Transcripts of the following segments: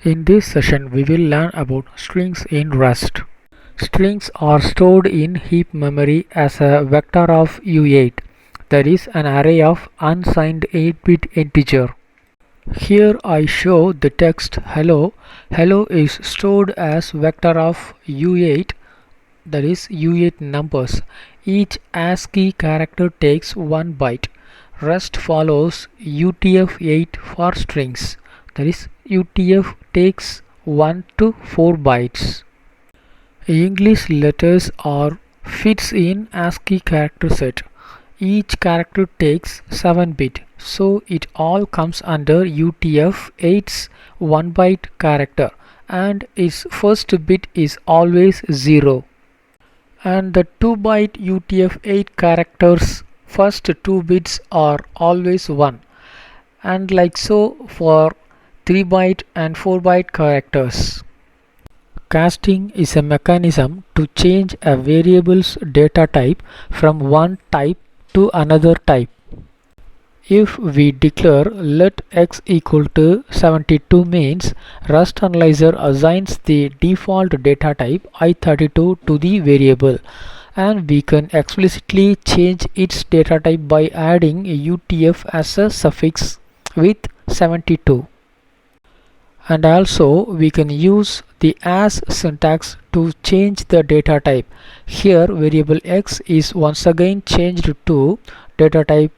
In this session, we will learn about strings in Rust. Strings are stored in heap memory as a vector of U8, that is an array of unsigned 8-bit integer. Here I show the text hello. Hello is stored as vector of U8, that is U8 numbers. Each ASCII character takes 1 byte. Rust follows UTF-8 for strings, that is UTF takes 1 to 4 bytes. English letters are fits in ASCII character set. Each character takes 7 bit, so it all comes under UTF-8's 1 byte character, and its first bit is always 0. And the 2-byte UTF-8 characters first 2 bits are always 1, and like so for 3-byte and 4-byte characters. Casting is a mechanism to change a variable's data type from one type to another type. If we declare let x equal to 72 means Rust Analyzer assigns the default data type i32 to the variable, and we can explicitly change its data type by adding UTF as a suffix with 72. And also we can use the as syntax to change the data type. Here variable x is once again changed to data type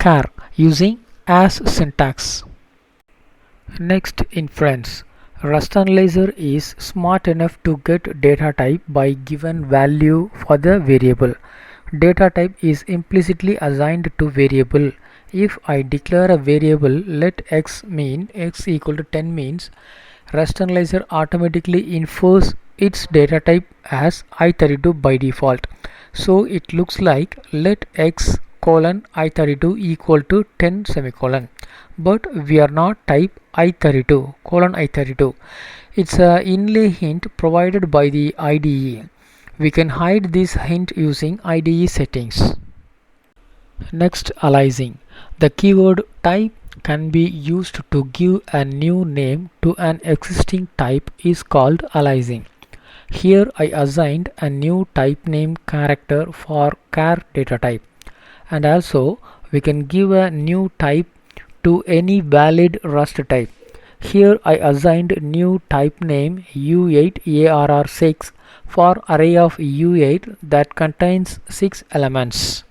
char using as syntax. Next, inference. Rust Analyzer is smart enough to get data type by given value for the variable. Data type is implicitly assigned to variable. If I declare a variable let x mean x equal to 10 means Rust Analyzer automatically infers its data type as i32 by default. So it looks like let x colon i32 equal to 10 semicolon, but we are not type i32 colon i32. It's a inlay hint provided by the IDE. We can hide this hint using IDE settings. Next, aliasing. The keyword type can be used to give a new name to an existing type is called aliasing. Here I assigned a new type name character for char data type, and also we can give a new type to any valid Rust type. Here I assigned new type name U8ARR6 for array of U8 that contains 6 elements.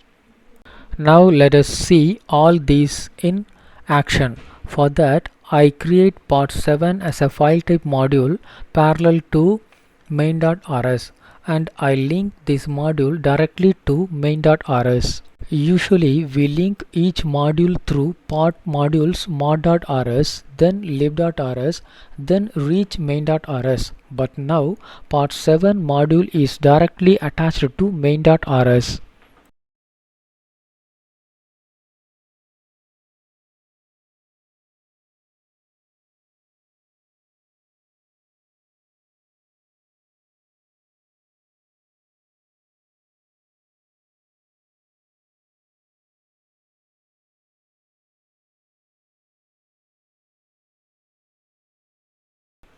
Now let us see all these in action. For that I create part 7 as a file type module parallel to main.rs, and I link this module directly to main.rs. Usually we link each module through part modules mod.rs, then lib.rs, then reach main.rs, but now part 7 module is directly attached to main.rs.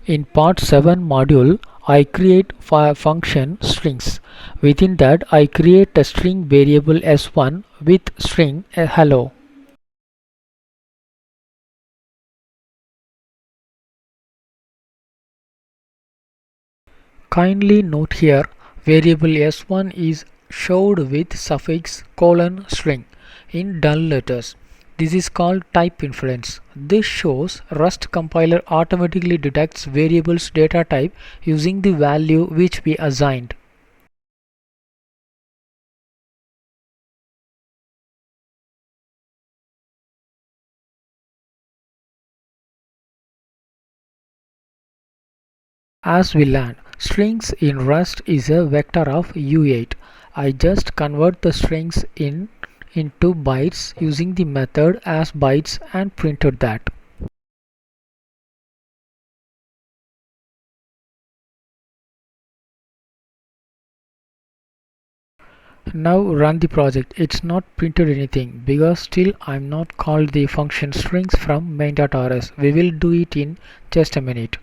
In part 7 module, I create function strings. Within that, I create a string variable s1 with string hello. Kindly note here, variable s1 is showed with suffix colon string in dull letters. This is called type inference. This shows Rust compiler automatically detects variable's data type using the value which we assigned. As we learned, strings in Rust is a vector of U8. I just convert the strings into bytes using the method as bytes and printed that. Now run the project. It's not printed anything because still I'm not called the function strings from main.rs. We will do it in just a minute.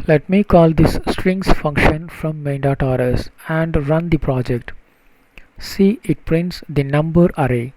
Let me call this strings function from main.rs and run the project. See, it prints the number array.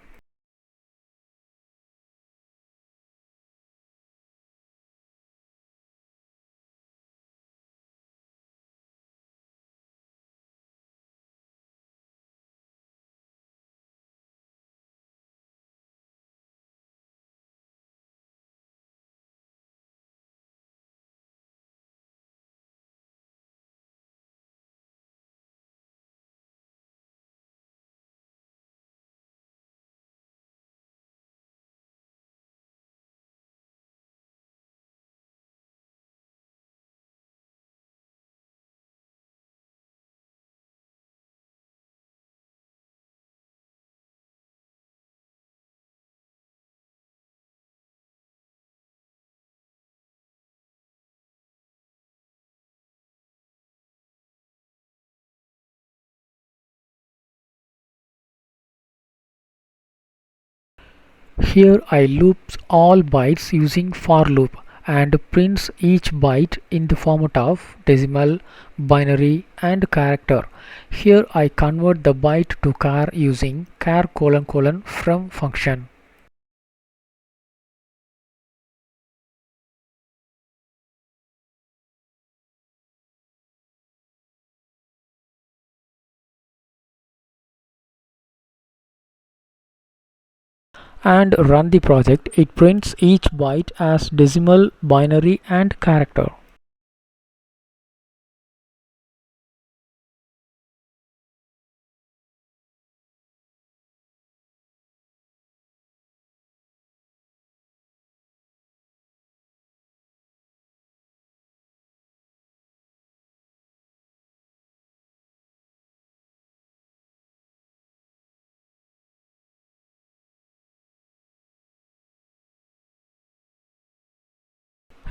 Here I loops all bytes using for loop and prints each byte in the format of decimal, binary and character. Here I convert the byte to char using char : from function. And run the project. It prints each byte as decimal, binary and character.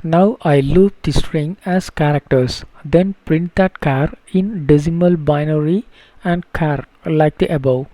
Now I loop the string as characters, then print that char in decimal, binary and char like the above.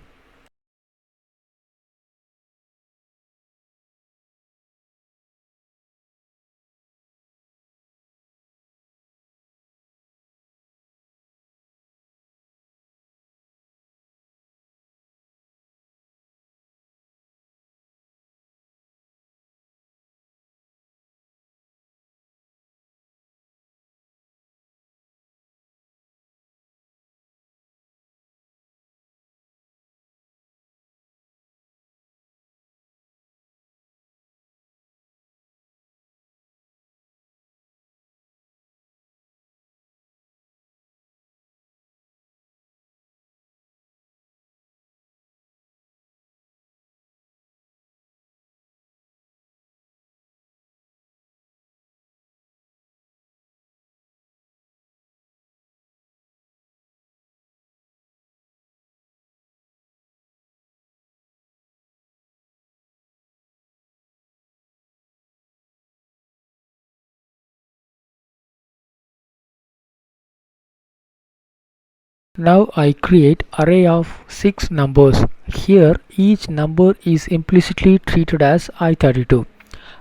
Now I create array of 6 numbers. Here each number is implicitly treated as I32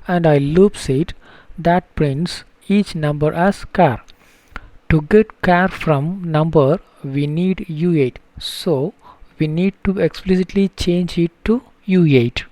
and I loops it that prints each number as char. To get char from number we need U8, so we need to explicitly change it to U8.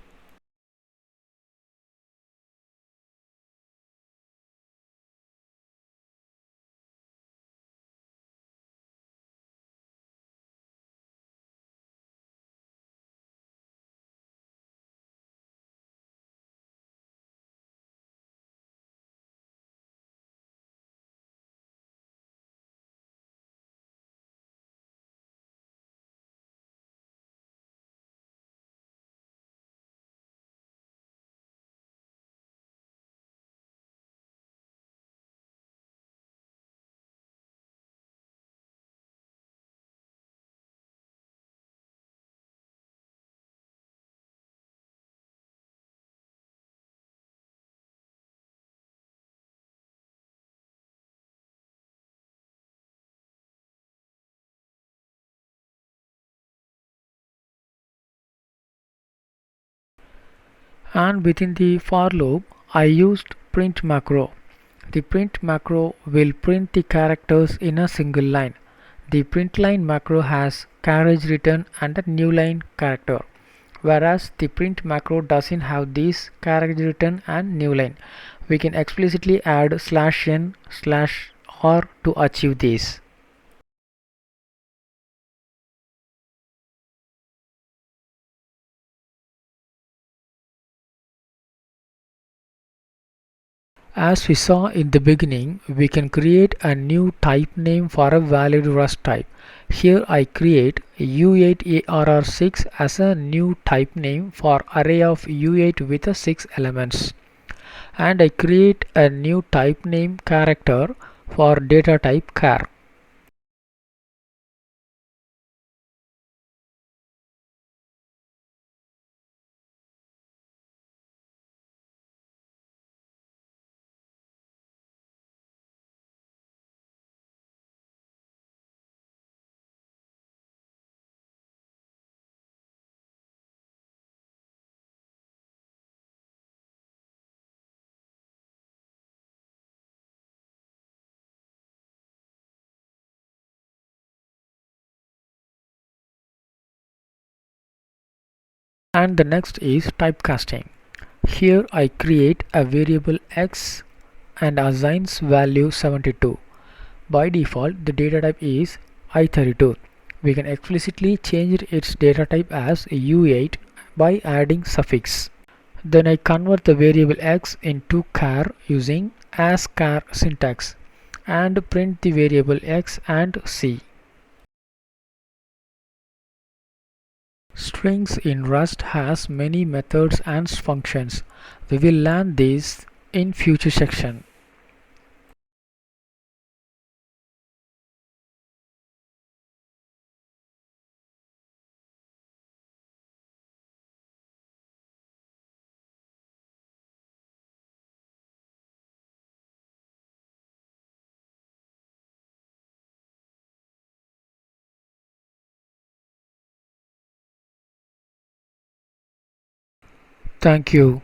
And within the for loop, I used print macro. The print macro will print the characters in a single line. The print line macro has carriage return and a new line character, whereas the print macro doesn't have these carriage return and new line. We can explicitly add /n/r to achieve this. As we saw in the beginning, we can create a new type name for a valid Rust type. Here I create U8ARR6 as a new type name for array of U8 with 6 elements. And I create a new type name character for data type char. And the next is typecasting. Here I create a variable x and assigns value 72. By default, the data type is I32. We can explicitly change its data type as U8 by adding suffix. Then I convert the variable x into char using as_char syntax and print the variable x and c. Strings in Rust has many methods and functions. We will learn these in future section. Thank you.